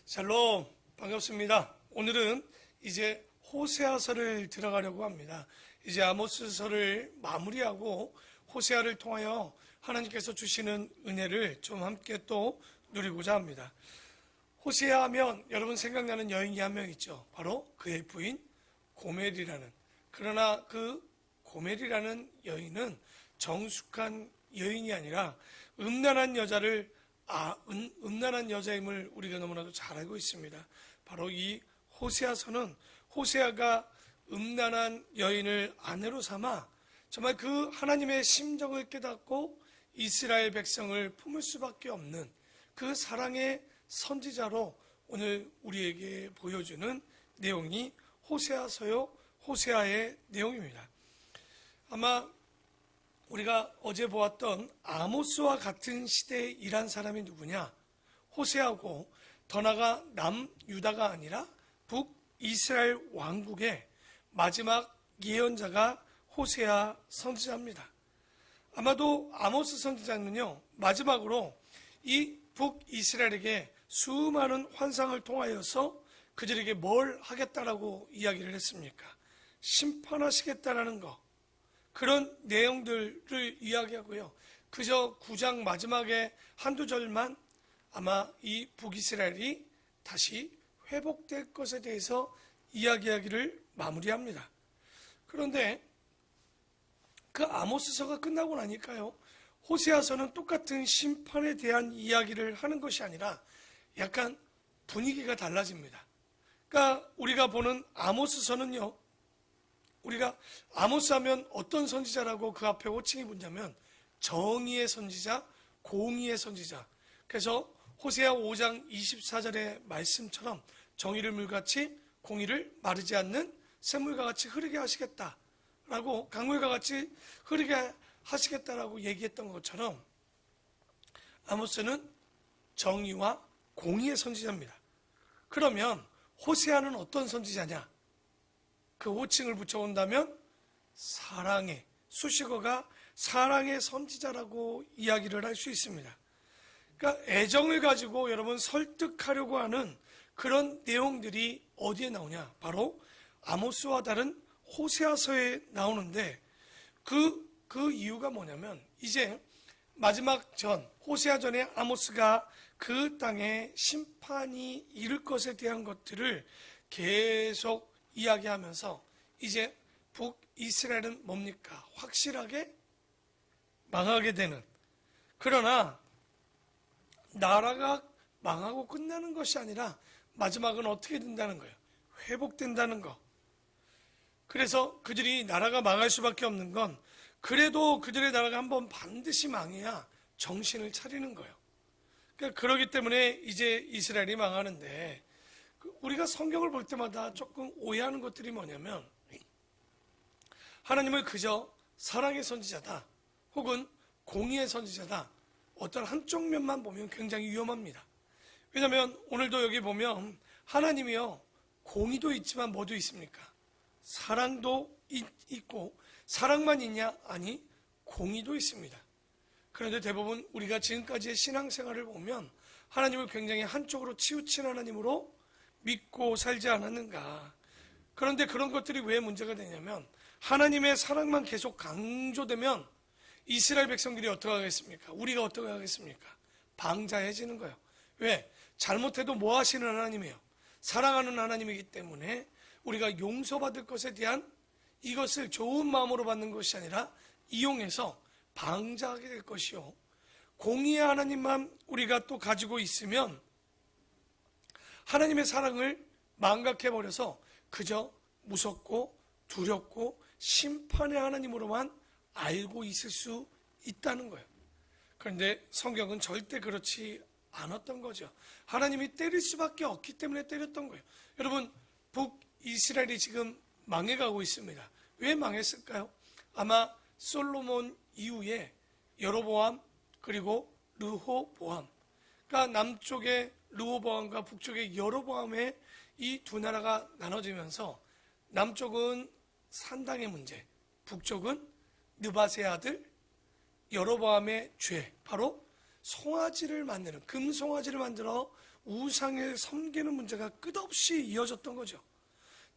샬롬, 반갑습니다. 오늘은 이제 호세아서를 들어가려고 합니다. 이제 아모스서를 마무리하고 호세아를 통하여 하나님께서 주시는 은혜를 좀 함께 또 누리고자 합니다. 호세아 하면 여러분 생각나는 여인이 한 명 있죠. 바로 그의 부인 고멜이라는. 그러나 그 고멜이라는 여인은 정숙한 여인이 아니라 음란한 음란한 여자임을 우리가 너무나도 잘 알고 있습니다. 바로 이 호세아서는 호세아가 음란한 여인을 아내로 삼아 정말 그 하나님의 심정을 깨닫고 이스라엘 백성을 품을 수밖에 없는 그 사랑의 선지자로 오늘 우리에게 보여주는 내용이 호세아서요, 호세아의 내용입니다. 아마 우리가 어제 보았던 아모스와 같은 시대에 일한 사람이 누구냐? 호세아고, 더 나아가 남유다가 아니라 북이스라엘 왕국의 마지막 예언자가 호세아 선지자입니다. 아마도 아모스 선지자는요, 마지막으로 이 북이스라엘에게 수많은 환상을 통하여서 그들에게 뭘 하겠다라고 이야기를 했습니까? 심판하시겠다라는 것, 그런 내용들을 이야기하고요. 그저 9장 마지막에 한두 절만 아마 이 북이스라엘이 다시 회복될 것에 대해서 이야기하기를 마무리합니다. 그런데 그 아모스서가 끝나고 나니까요, 호세아서는 똑같은 심판에 대한 이야기를 하는 것이 아니라 약간 분위기가 달라집니다. 그러니까 우리가 보는 아모스서는요, 우리가 아모스 하면 어떤 선지자라고 그 앞에 호칭이 붙냐면 정의의 선지자, 공의의 선지자. 그래서 호세아 5장 24절의 말씀처럼 정의를 물같이 공의를 마르지 않는 샘물과 같이 흐르게 하시겠다라고, 강물과 같이 흐르게 하시겠다라고 얘기했던 것처럼 아모스는 정의와 공의의 선지자입니다. 그러면 호세아는 어떤 선지자냐? 그 호칭을 붙여온다면 사랑의, 수식어가 사랑의 선지자라고 이야기를 할 수 있습니다. 그러니까 애정을 가지고 여러분 설득하려고 하는 그런 내용들이 어디에 나오냐? 바로 아모스와 다른 호세아서에 나오는데 그 이유가 뭐냐면 이제 마지막 전, 호세아 전에 아모스가 그 땅에 심판이 이를 것에 대한 것들을 계속 이야기하면서 이제 북이스라엘은 뭡니까? 확실하게 망하게 되는, 그러나 나라가 망하고 끝나는 것이 아니라 마지막은 어떻게 된다는 거예요? 회복된다는 거. 그래서 그들이 나라가 망할 수밖에 없는 건 그래도 그들의 나라가 한번 반드시 망해야 정신을 차리는 거예요. 그러니까 그러기 때문에 이제 이스라엘이 망하는데, 우리가 성경을 볼 때마다 조금 오해하는 것들이 뭐냐면 하나님을 그저 사랑의 선지자다 혹은 공의의 선지자다, 어떤 한쪽 면만 보면 굉장히 위험합니다. 왜냐하면 오늘도 여기 보면 하나님이요, 공의도 있지만 뭐도 있습니까? 사랑도 있고, 사랑만 있냐? 아니, 공의도 있습니다. 그런데 대부분 우리가 지금까지의 신앙생활을 보면 하나님을 굉장히 한쪽으로 치우친 하나님으로 믿고 살지 않았는가. 그런데 그런 것들이 왜 문제가 되냐면 하나님의 사랑만 계속 강조되면 이스라엘 백성들이 어떻게 하겠습니까? 우리가 어떻게 하겠습니까? 방자해지는 거예요. 왜? 잘못해도 뭐 하시는 하나님이에요? 사랑하는 하나님이기 때문에 우리가 용서받을 것에 대한 이것을 좋은 마음으로 받는 것이 아니라 이용해서 방자하게 될 것이요, 공의의 하나님만 우리가 또 가지고 있으면 하나님의 사랑을 망각해버려서 그저 무섭고 두렵고 심판의 하나님으로만 알고 있을 수 있다는 거예요. 그런데 성경은 절대 그렇지 않았던 거죠. 하나님이 때릴 수밖에 없기 때문에 때렸던 거예요. 여러분, 북이스라엘이 지금 망해가고 있습니다. 왜 망했을까요? 아마 솔로몬 이후에 여로보암 그리고 르호보암, 그러니까 남쪽의 르호보암과 북쪽의 여로보암의 이 두 나라가 나눠지면서 남쪽은 산당의 문제, 북쪽은 느밧의 아들 여로보암의 죄, 바로 송아지를 만드는, 금송아지를 만들어 우상을 섬기는 문제가 끝없이 이어졌던 거죠.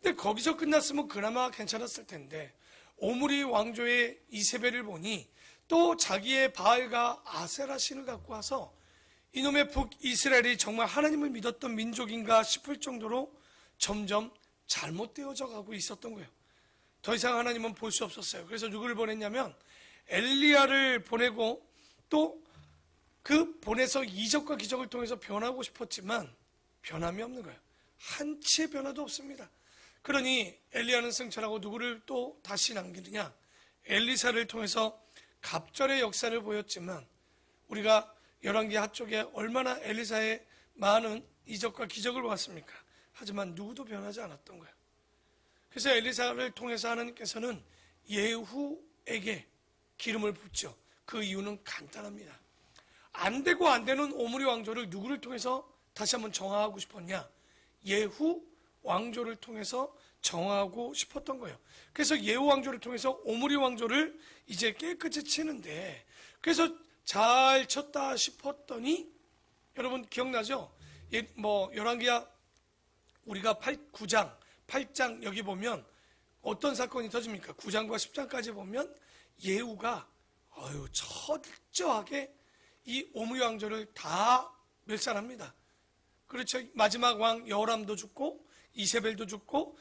근데 거기서 끝났으면 그나마 괜찮았을 텐데 오므리 왕조의 이세벨을 보니 또 자기의 바알과 아세라 신을 갖고 와서 이놈의 북이스라엘이 정말 하나님을 믿었던 민족인가 싶을 정도로 점점 잘못되어져 가고 있었던 거예요. 더 이상 하나님은 볼 수 없었어요. 그래서 누구를 보냈냐면 엘리야를 보내고 또 그 보내서 이적과 기적을 통해서 변하고 싶었지만 변함이 없는 거예요. 한치의 변화도 없습니다. 그러니 엘리야는 승천하고 누구를 또 다시 남기느냐? 엘리사를 통해서 갑절의 역사를 보였지만 우리가 열왕기 하쪽에 얼마나 엘리사의 많은 이적과 기적을 보았습니까? 하지만 누구도 변하지 않았던 거예요. 그래서 엘리사를 통해서 하나님께서는 예후에게 기름을 붓죠. 그 이유는 간단합니다. 안 되고 안 되는 오므리 왕조를 누구를 통해서 다시 한번 정화하고 싶었냐? 예후 왕조를 통해서 정화하고 싶었던 거예요. 그래서 예후 왕조를 통해서 오므리 왕조를 이제 깨끗이 치는데, 그래서 잘 쳤다 싶었더니 여러분 기억나죠? 열왕기야 우리가 9장 8장 여기 보면 어떤 사건이 터집니까? 9장과 10장까지 보면 예후가 철저하게 이 오므리 왕조를 다 멸살합니다. 그렇죠. 마지막 왕 여호람도 죽고 이세벨도 죽고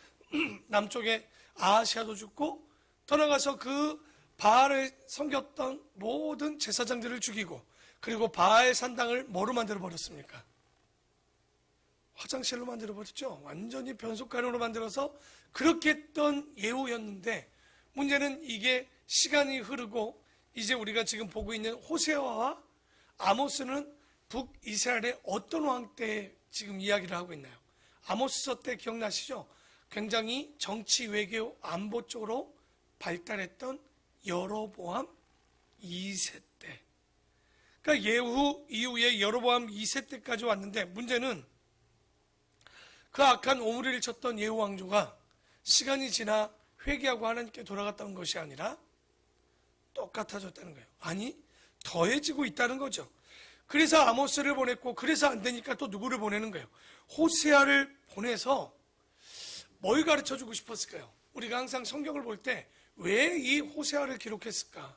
남쪽에 아하시아도 죽고 더 나가서 그 바알을 섬겼던 모든 제사장들을 죽이고, 그리고 바알 산당을 뭐로 만들어 버렸습니까? 화장실로 만들어 버렸죠. 완전히 변속가루로 만들어서 그렇게 했던 예후였는데, 문제는 이게 시간이 흐르고 이제 우리가 지금 보고 있는 호세아와 아모스는 북이스라엘의 어떤 왕 때 지금 이야기를 하고 있나요? 아모스서 때 기억나시죠? 굉장히 정치, 외교, 안보 쪽으로 발달했던 여로보암 2세 때. 그러니까 예후 이후에 여로보암 2세 때까지 왔는데, 문제는 그 악한 오므리를 쳤던 예후 왕조가 시간이 지나 회개하고 하나님께 돌아갔다는 것이 아니라 똑같아졌다는 거예요. 아니, 더해지고 있다는 거죠. 그래서 아모스를 보냈고, 그래서 안 되니까 또 누구를 보내는 거예요? 호세아를 보내서 뭘 가르쳐 주고 싶었을까요? 우리가 항상 성경을 볼 때 왜 이 호세아를 기록했을까?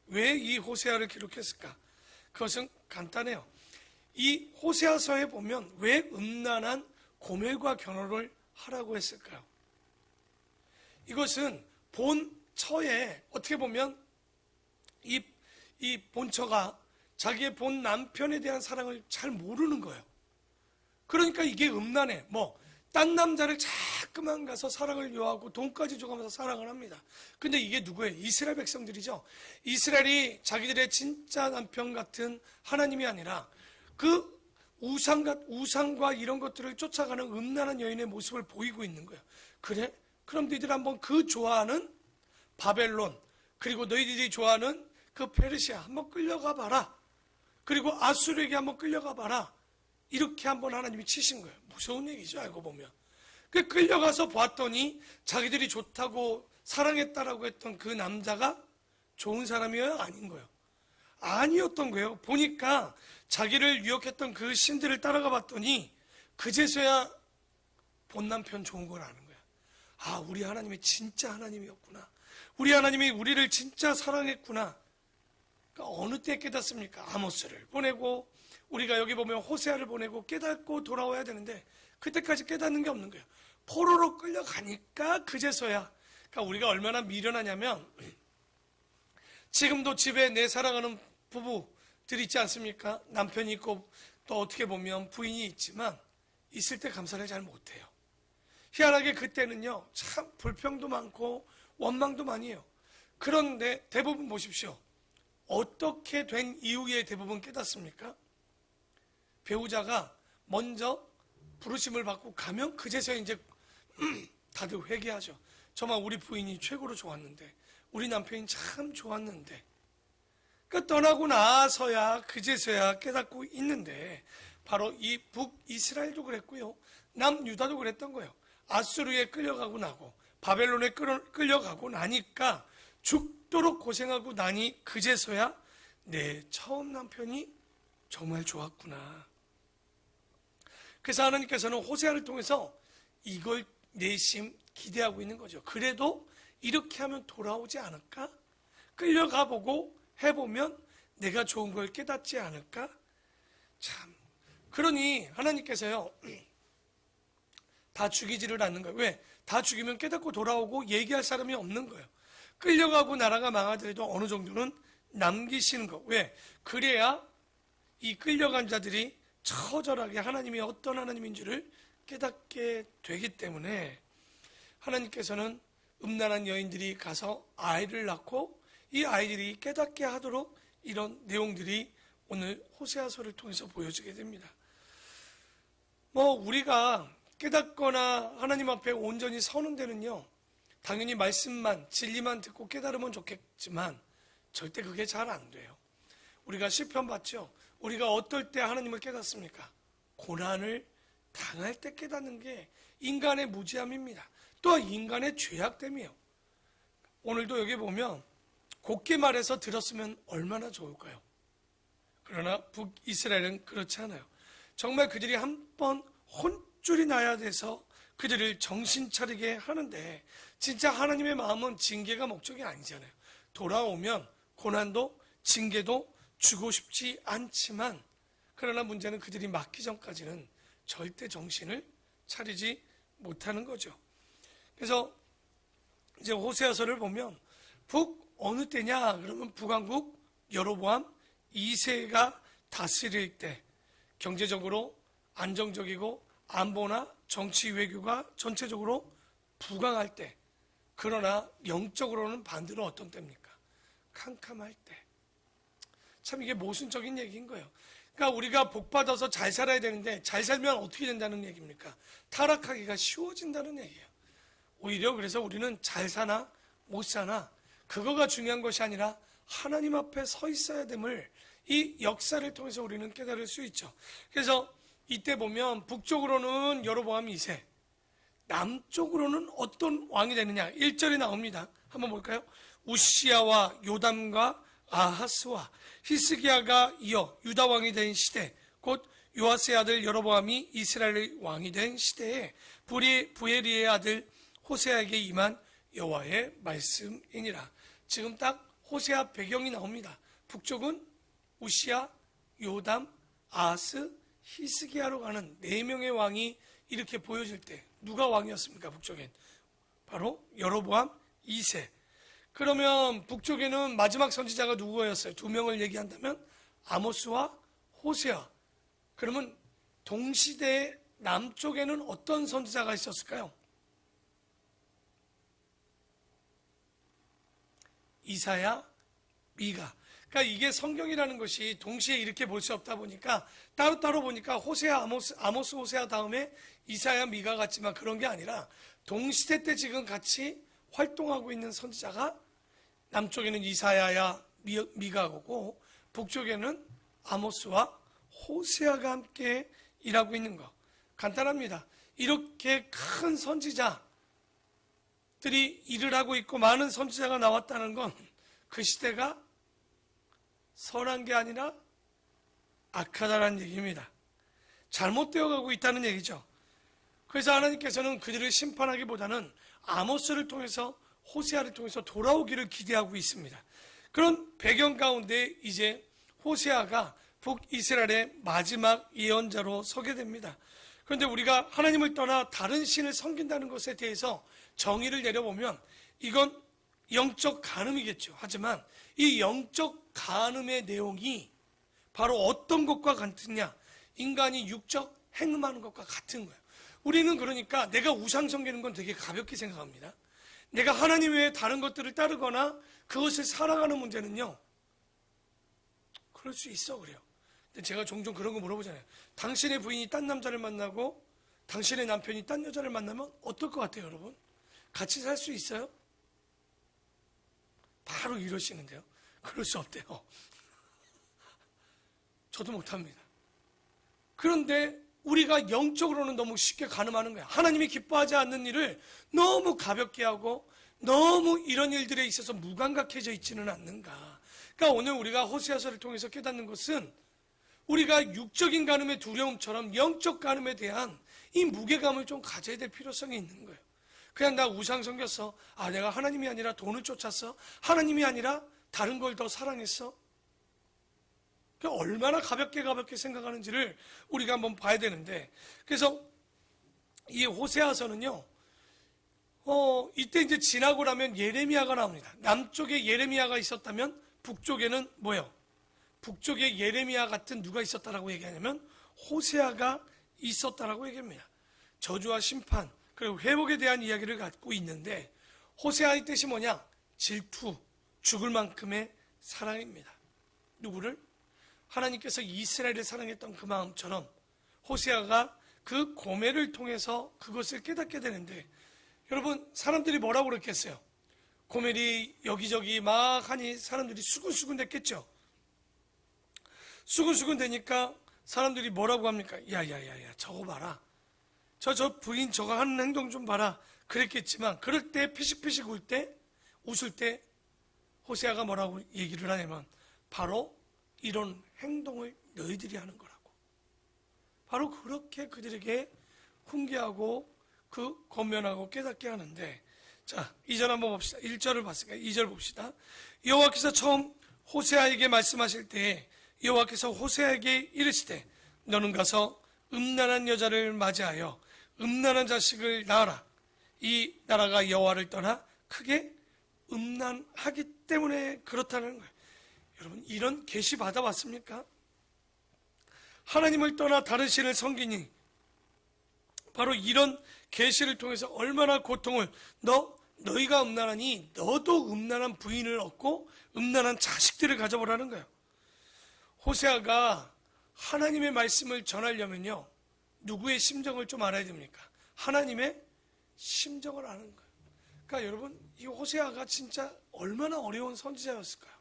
왜 이 호세아를 기록했을까? 그것은 간단해요. 이 호세아서에 보면 왜 음란한 고멜과 결혼을 하라고 했을까요? 이것은 본처에 어떻게 보면 이 본처가 자기의 본 남편에 대한 사랑을 잘 모르는 거예요. 그러니까 이게 음란해. 딴 남자를 자꾸만 가서 사랑을 요하고 돈까지 줘가면서 사랑을 합니다. 근데 이게 누구예요? 이스라엘 백성들이죠. 이스라엘이 자기들의 진짜 남편 같은 하나님이 아니라 그 우상과 이런 것들을 쫓아가는 음란한 여인의 모습을 보이고 있는 거예요. 그래? 그럼 너희들 한번 그 좋아하는 바벨론, 그리고 너희들이 좋아하는 그 페르시아 한번 끌려가 봐라. 그리고 아수르에게 한번 끌려가 봐라. 이렇게 한번 하나님이 치신 거예요. 무서운 얘기죠, 알고 보면. 그 끌려가서 봤더니 자기들이 좋다고 사랑했다라고 했던 그 남자가 좋은 사람이어야 아닌 거예요. 아니었던 거예요. 보니까 자기를 유혹했던 그 신들을 따라가 봤더니 그제서야 본 남편 좋은 걸 아는 거야. 아, 우리 하나님이 진짜 하나님이었구나. 우리 하나님이 우리를 진짜 사랑했구나. 그러니까 어느 때 깨닫습니까? 아모스를 보내고 우리가 여기 보면 호세아를 보내고 깨닫고 돌아와야 되는데 그때까지 깨닫는 게 없는 거예요. 포로로 끌려가니까 그제서야. 그러니까 우리가 얼마나 미련하냐면 지금도 집에 내 사랑하는 부부들이 있지 않습니까? 남편이 있고 또 어떻게 보면 부인이 있지만 있을 때 감사를 잘 못해요. 희한하게 그때는요, 참 불평도 많고 원망도 많이 해요. 그런데 대부분 보십시오. 어떻게 된 이후에 대부분 깨닫습니까? 배우자가 먼저 부르심을 받고 가면 그제서야 이제 다들 회개하죠. 정말 우리 부인이 최고로 좋았는데, 우리 남편이 참 좋았는데. 그러니까 떠나고 나서야 그제서야 깨닫고 있는데, 바로 이 북이스라엘도 그랬고요, 남유다도 그랬던 거예요. 아수르에 끌려가고 나고 바벨론에 끌려가고 나니까 죽도록 고생하고 나니 그제서야 내 처음 남편이 정말 좋았구나. 그래서 하나님께서는 호세아를 통해서 이걸 내심 기대하고 있는 거죠. 그래도 이렇게 하면 돌아오지 않을까? 끌려가 보고 해보면 내가 좋은 걸 깨닫지 않을까? 참, 그러니 하나님께서요 다 죽이지를 않는 거예요. 왜? 다 죽이면 깨닫고 돌아오고 얘기할 사람이 없는 거예요. 끌려가고 나라가 망하더라도 어느 정도는 남기시는 거. 왜? 그래야 이 끌려간 자들이 처절하게 하나님이 어떤 하나님인지를 깨닫게 되기 때문에 하나님께서는 음란한 여인들이 가서 아이를 낳고 이 아이들이 깨닫게 하도록 이런 내용들이 오늘 호세아서를 통해서 보여지게 됩니다. 우리가 깨닫거나 하나님 앞에 온전히 서는 데는요, 당연히 말씀만, 진리만 듣고 깨달으면 좋겠지만 절대 그게 잘 안 돼요. 우리가 시편 봤죠? 우리가 어떨 때 하나님을 깨닫습니까? 고난을 당할 때 깨닫는 게 인간의 무지함입니다. 또 인간의 죄악됨이에요. 오늘도 여기 보면 곱게 말해서 들었으면 얼마나 좋을까요? 그러나 북이스라엘은 그렇지 않아요. 정말 그들이 한번 혼쭐이 나야 돼서 그들을 정신 차리게 하는데 진짜 하나님의 마음은 징계가 목적이 아니잖아요. 돌아오면 고난도 징계도 주고 싶지 않지만 그러나 문제는 그들이 맞기 전까지는 절대 정신을 차리지 못하는 거죠. 그래서 이제 호세아서를 보면 북 어느 때냐 그러면 북왕국 여로보암 2세가 다스릴 때 경제적으로 안정적이고 안보나 정치 외교가 전체적으로 부강할 때, 그러나 영적으로는 반대로 어떤 때입니까? 캄캄할 때. 참 이게 모순적인 얘기인 거예요. 그러니까 우리가 복받아서 잘 살아야 되는데 잘 살면 어떻게 된다는 얘기입니까? 타락하기가 쉬워진다는 얘기예요. 오히려 그래서 우리는 잘 사나 못 사나 그거가 중요한 것이 아니라 하나님 앞에 서 있어야 됨을 이 역사를 통해서 우리는 깨달을 수 있죠. 그래서 이때 보면 북쪽으로는 여로보암 2세, 남쪽으로는 어떤 왕이 되느냐 1절에 나옵니다. 한번 볼까요? 우시야와 요담과 아하스와 히스기야가 이어 유다 왕이 된 시대, 곧 요아스의 아들 여로보암이 이스라엘 왕이 된 시대에 부에리의 아들 호세아에게 임한 여호와의 말씀이니라. 지금 딱 호세아 배경이 나옵니다. 북쪽은 우시야, 요담, 아하스, 히스기야로 가는 4명의 왕이 이렇게 보여질 때 누가 왕이었습니까? 북쪽엔 바로 여로보암 2세. 그러면 북쪽에는 마지막 선지자가 누구였어요? 2명을 얘기한다면 아모스와 호세아. 그러면 동시대의 남쪽에는 어떤 선지자가 있었을까요? 이사야, 미가. 그러니까 이게 성경이라는 것이 동시에 이렇게 볼 수 없다 보니까 따로따로 보니까 호세아, 아모스 호세아 다음에 이사야, 미가 같지만 그런 게 아니라 동시대 때 지금 같이 활동하고 있는 선지자가 남쪽에는 이사야야, 미가고 북쪽에는 아모스와 호세아가 함께 일하고 있는 거. 간단합니다. 이렇게 큰 선지자들이 일을 하고 있고 많은 선지자가 나왔다는 건 그 시대가 선한 게 아니라 악하다는 얘기입니다. 잘못되어 가고 있다는 얘기죠. 그래서 하나님께서는 그들을 심판하기보다는 아모스를 통해서 호세아를 통해서 돌아오기를 기대하고 있습니다. 그런 배경 가운데 이제 호세아가 북이스라엘의 마지막 예언자로 서게 됩니다. 그런데 우리가 하나님을 떠나 다른 신을 섬긴다는 것에 대해서 정의를 내려보면 이건 영적 간음이겠죠. 하지만 이 영적 간음의 내용이 바로 어떤 것과 같으냐? 인간이 육적 행음하는 것과 같은 거예요. 우리는 그러니까 내가 우상 섬기는 건 되게 가볍게 생각합니다. 내가 하나님 외에 다른 것들을 따르거나 그것을 살아가는 문제는요, 그럴 수 있어 그래요. 근데 제가 종종 그런 거 물어보잖아요. 당신의 부인이 딴 남자를 만나고 당신의 남편이 딴 여자를 만나면 어떨 것 같아요, 여러분? 같이 살 수 있어요? 바로 이러시는데요. 그럴 수 없대요. 저도 못합니다. 그런데 우리가 영적으로는 너무 쉽게 가늠하는 거야. 하나님이 기뻐하지 않는 일을 너무 가볍게 하고 너무 이런 일들에 있어서 무감각해져 있지는 않는가. 그러니까 오늘 우리가 호세아서를 통해서 깨닫는 것은 우리가 육적인 간음의 두려움처럼 영적 간음에 대한 이 무게감을 좀 가져야 될 필요성이 있는 거예요. 그냥 나 우상 섬겼어. 내가 하나님이 아니라 돈을 쫓았어. 하나님이 아니라 다른 걸 더 사랑했어. 얼마나 가볍게 생각하는지를 우리가 한번 봐야 되는데, 그래서 이 호세아서는요, 이때 이제 지나고 나면 예레미야가 나옵니다. 남쪽에 예레미야가 있었다면 북쪽에는 뭐예요? 북쪽에 예레미야 같은 누가 있었다라고 얘기하냐면 호세아가 있었다라고 얘기합니다. 저주와 심판 그리고 회복에 대한 이야기를 갖고 있는데, 호세아의 뜻이 뭐냐? 질투, 죽을 만큼의 사랑입니다. 누구를? 하나님께서 이스라엘을 사랑했던 그 마음처럼 호세아가 그 고멜을 통해서 그것을 깨닫게 되는데, 여러분 사람들이 뭐라고 그랬겠어요? 고멜이 여기저기 막 하니 사람들이 수근수근 됐겠죠. 수근수근 되니까 사람들이 뭐라고 합니까? 야야야야 저거 봐라, 저 부인 저거 하는 행동 좀 봐라 그랬겠지만, 그럴 때 피식피식 웃을 때 호세아가 뭐라고 얘기를 하냐면, 바로 이런 행동을 너희들이 하는 거라고. 바로 그렇게 그들에게 훈계하고 권면하고 깨닫게 하는데, 자 2절 한번 봅시다. 1절을 봤으니까 2절 봅시다. 여호와께서 처음 호세아에게 말씀하실 때에 여호와께서 호세아에게 이르시되 너는 가서 음란한 여자를 맞이하여 음란한 자식을 낳아라. 이 나라가 여호와를 떠나 크게 음란하기 때문에 그렇다는 거예요. 여러분 이런 계시 받아봤습니까? 하나님을 떠나 다른 신을 섬기니 바로 이런 계시를 통해서 얼마나 고통을, 너희가 음란하니 너도 음란한 부인을 얻고 음란한 자식들을 가져보라는 거예요. 호세아가 하나님의 말씀을 전하려면요, 누구의 심정을 좀 알아야 됩니까? 하나님의 심정을 아는 거예요. 그러니까 여러분 이 호세아가 진짜 얼마나 어려운 선지자였을까요?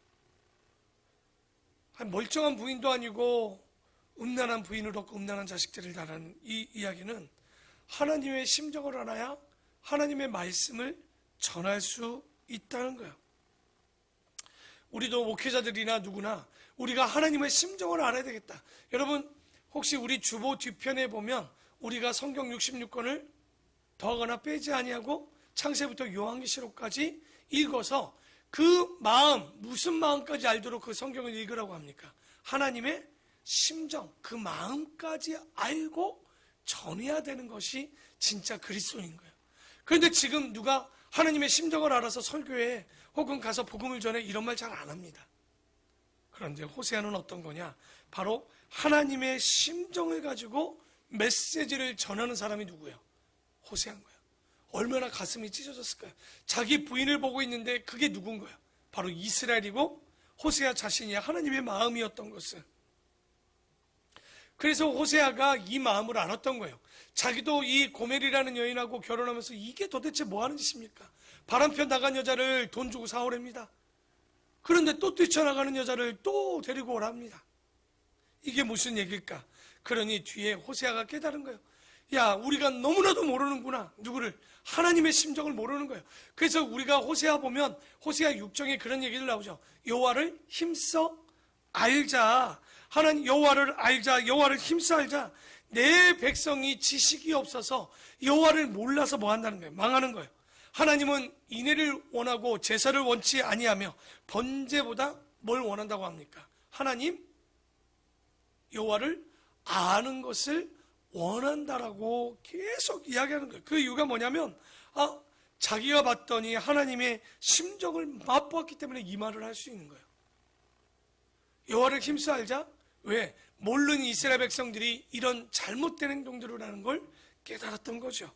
멀쩡한 부인도 아니고 음란한 부인을 얻고 음란한 자식들을 낳는 이 이야기는 하나님의 심정을 알아야 하나님의 말씀을 전할 수 있다는 거예요. 우리도 목회자들이나 누구나 우리가 하나님의 심정을 알아야 되겠다. 여러분 혹시 우리 주보 뒤편에 보면 우리가 성경 66권을 더하거나 빼지 아니하고 창세부터 요한계시록까지 읽어서 그 마음, 무슨 마음까지 알도록 그 성경을 읽으라고 합니까? 하나님의 심정, 그 마음까지 알고 전해야 되는 것이 진짜 그리스도인 거예요. 그런데 지금 누가 하나님의 심정을 알아서 설교해 혹은 가서 복음을 전해 이런 말 잘 안 합니다. 그런데 호세아는 어떤 거냐? 바로 하나님의 심정을 가지고 메시지를 전하는 사람이 누구예요? 호세아인 거예요. 얼마나 가슴이 찢어졌을까요? 자기 부인을 보고 있는데 그게 누군 거예요? 바로 이스라엘이고 호세아 자신이 하나님의 마음이었던 것은. 그래서 호세아가 이 마음을 알았던 거예요. 자기도 이 고멜이라는 여인하고 결혼하면서 이게 도대체 뭐 하는 짓입니까? 바람펴 나간 여자를 돈 주고 사오랍니다. 그런데 또 뛰쳐나가는 여자를 또 데리고 오랍니다. 이게 무슨 얘기일까? 그러니 뒤에 호세아가 깨달은 거예요. 야, 우리가 너무나도 모르는구나. 누구를? 하나님의 심정을 모르는 거예요. 그래서 우리가 호세아 보면 호세아 6장에 그런 얘기를 나오죠. 여호와를 힘써 알자. 하나님 여호와를 알자. 여호와를 힘써 알자. 내 백성이 지식이 없어서 여호와를 몰라서 뭐 한다는 거예요? 망하는 거예요. 하나님은 인애를 원하고 제사를 원치 아니하며 번제보다 뭘 원한다고 합니까? 하나님 여호와를 아는 것을 원한다라고 계속 이야기하는 거예요. 그 이유가 뭐냐면 자기가 봤더니 하나님의 심정을 맛보았기 때문에 이 말을 할 수 있는 거예요. 여호와를 힘써 알자. 왜? 모르는 이스라엘 백성들이 이런 잘못된 행동들을 하는 걸 깨달았던 거죠.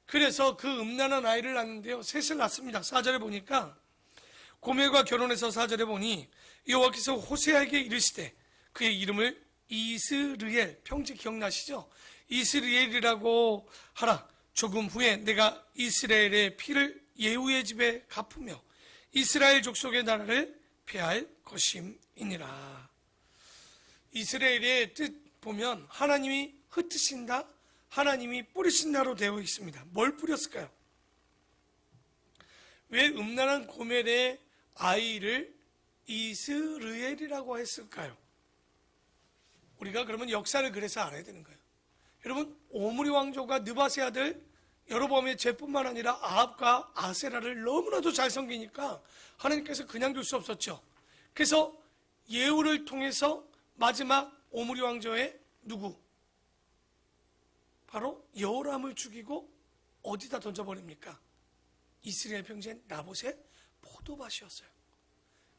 그래서 그 음란한 아이를 낳는데요, 셋을 낳습니다. 4절에 보니까 고멜과 결혼해서 4절에 보니 여호와께서 호세아에게 이르시되 그의 이름을 이스르엘, 평지 기억나시죠? 이스르엘이라고 하라. 조금 후에 내가 이스라엘의 피를 예후의 집에 갚으며 이스라엘 족속의 나라를 폐할 것임이니라. 이스라엘의 뜻 보면 하나님이 흩으신다, 하나님이 뿌리신다로 되어 있습니다. 뭘 뿌렸을까요? 왜 음란한 고멜의 아이를 이스르엘이라고 했을까요? 우리가 그러면 역사를 그래서 알아야 되는 거예요. 여러분, 오므리 왕조가 느바세 아들 여로보암의 죄뿐만 아니라 아합과 아세라를 너무나도 잘 섬기니까 하나님께서 그냥 둘 수 없었죠. 그래서 예후를 통해서 마지막 오므리 왕조의 누구? 바로 여호람을 죽이고 어디다 던져버립니까? 이스라엘 평지의 나봇의 포도밭이었어요.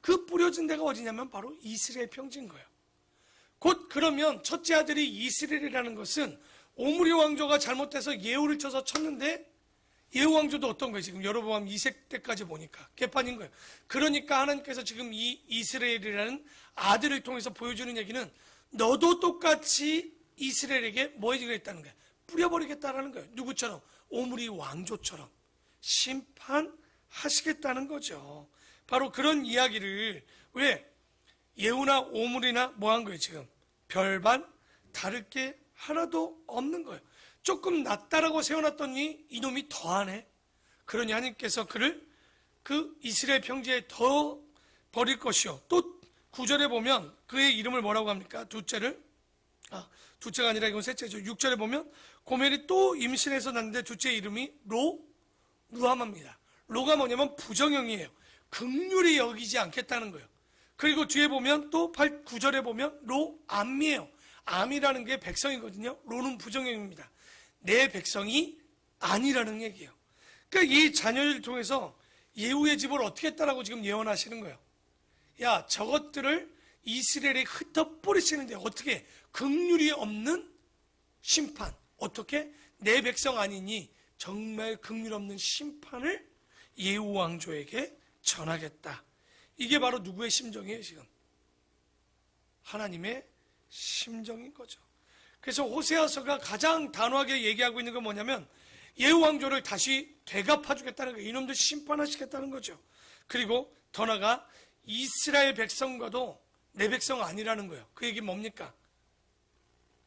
그 뿌려진 데가 어디냐면 바로 이스라엘 평지인 거예요. 곧 그러면 첫째 아들이 이스라엘이라는 것은 오므리 왕조가 잘못돼서 예후를 쳐서 쳤는데 예후 왕조도 어떤 거예요? 지금 여로보암 2세 때까지 보니까 개판인 거예요. 그러니까 하나님께서 지금 이 이스라엘이라는 아들을 통해서 보여주는 얘기는 너도 똑같이 이스라엘에게 뭐 해주겠다는 거예요? 뿌려버리겠다라는 거예요. 누구처럼? 오므리 왕조처럼 심판하시겠다는 거죠. 바로 그런 이야기를 왜 예후나 오므리나 뭐 한 거예요? 지금 별반 다를 게 하나도 없는 거예요. 조금 낫다라고 세워놨더니 이놈이 더하네. 그러니 하나님께서 그를 그 이스라엘 평지에 더 버릴 것이요. 또 9절에 보면 그의 이름을 뭐라고 합니까? 둘째가 아니라 이건 셋째죠. 6절에 보면 고멜이 또 임신해서 났는데 둘째 이름이 루하마입니다. 로가 뭐냐면 부정형이에요. 긍휼히 여기지 않겠다는 거예요. 그리고 뒤에 보면 또 9절에 보면 로암이에요. 암이라는 게 백성이거든요. 로는 부정형입니다. 내 백성이 아니라는 얘기예요. 그러니까 이 자녀를 통해서 예후의 집을 어떻게 했다라고 지금 예언하시는 거예요. 야, 저것들을 이스라엘에 흩어버리시는데 어떻게? 긍휼이 없는 심판. 어떻게? 내 백성 아니니 정말 긍휼 없는 심판을 예후 왕조에게 전하겠다. 이게 바로 누구의 심정이에요, 지금? 하나님의 심정인 거죠. 그래서 호세아서가 가장 단호하게 얘기하고 있는 건 뭐냐면 예후 왕조를 다시 되갚아주겠다는 거예요. 이놈들 심판하시겠다는 거죠. 그리고 더 나아가 이스라엘 백성과도 내 백성 아니라는 거예요. 그 얘기 뭡니까?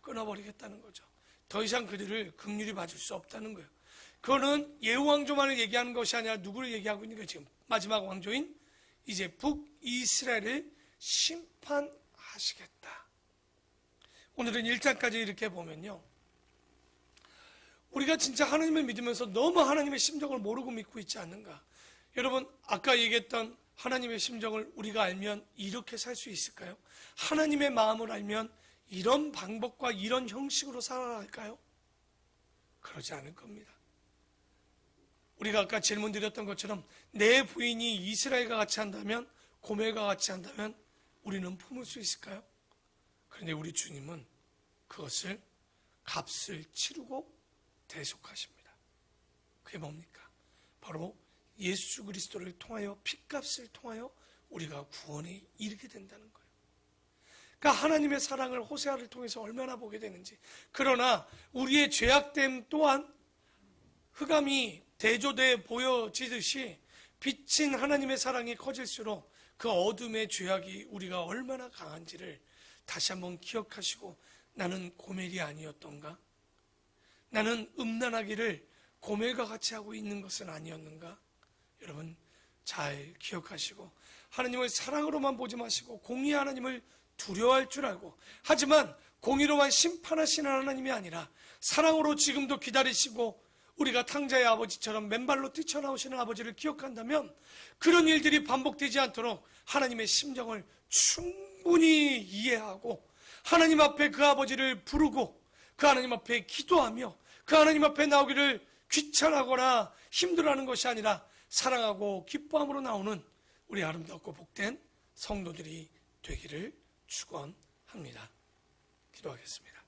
끊어버리겠다는 거죠. 더 이상 그들을 긍휼히 봐줄 수 없다는 거예요. 그거는 예후 왕조만을 얘기하는 것이 아니라 누구를 얘기하고 있는 거예요? 지금 마지막 왕조인 이제 북이스라엘을 심판하시겠다. 오늘은 1장까지 이렇게 보면요, 우리가 진짜 하나님을 믿으면서 너무 하나님의 심정을 모르고 믿고 있지 않는가? 여러분, 아까 얘기했던 하나님의 심정을 우리가 알면 이렇게 살 수 있을까요? 하나님의 마음을 알면 이런 방법과 이런 형식으로 살아갈까요? 그러지 않을 겁니다. 우리가 아까 질문 드렸던 것처럼 내 부인이 이스라엘과 같이 한다면, 고멜과 같이 한다면 우리는 품을 수 있을까요? 그런데 우리 주님은 그것을 값을 치르고 대속하십니다. 그게 뭡니까? 바로 예수 그리스도를 통하여, 핏값을 통하여 우리가 구원에 이르게 된다는 거예요. 그러니까 하나님의 사랑을 호세아를 통해서 얼마나 보게 되는지. 그러나 우리의 죄악됨 또한 흑암이 대조돼 보여지듯이 비친 하나님의 사랑이 커질수록 그 어둠의 죄악이 우리가 얼마나 강한지를 다시 한번 기억하시고, 나는 고멜이 아니었던가? 나는 음란하기를 고멜과 같이 하고 있는 것은 아니었는가? 여러분 잘 기억하시고, 하나님을 사랑으로만 보지 마시고 공의 하나님을 두려워할 줄 알고, 하지만 공의로만 심판하시는 하나님이 아니라 사랑으로 지금도 기다리시고 우리가 탕자의 아버지처럼 맨발로 뛰쳐나오시는 아버지를 기억한다면 그런 일들이 반복되지 않도록 하나님의 심정을 충분히 이해하고 하나님 앞에 그 아버지를 부르고 그 하나님 앞에 기도하며 그 하나님 앞에 나오기를 귀찮아하거나 힘들어하는 것이 아니라 사랑하고 기뻐함으로 나오는 우리 아름답고 복된 성도들이 되기를 축원합니다. 기도하겠습니다.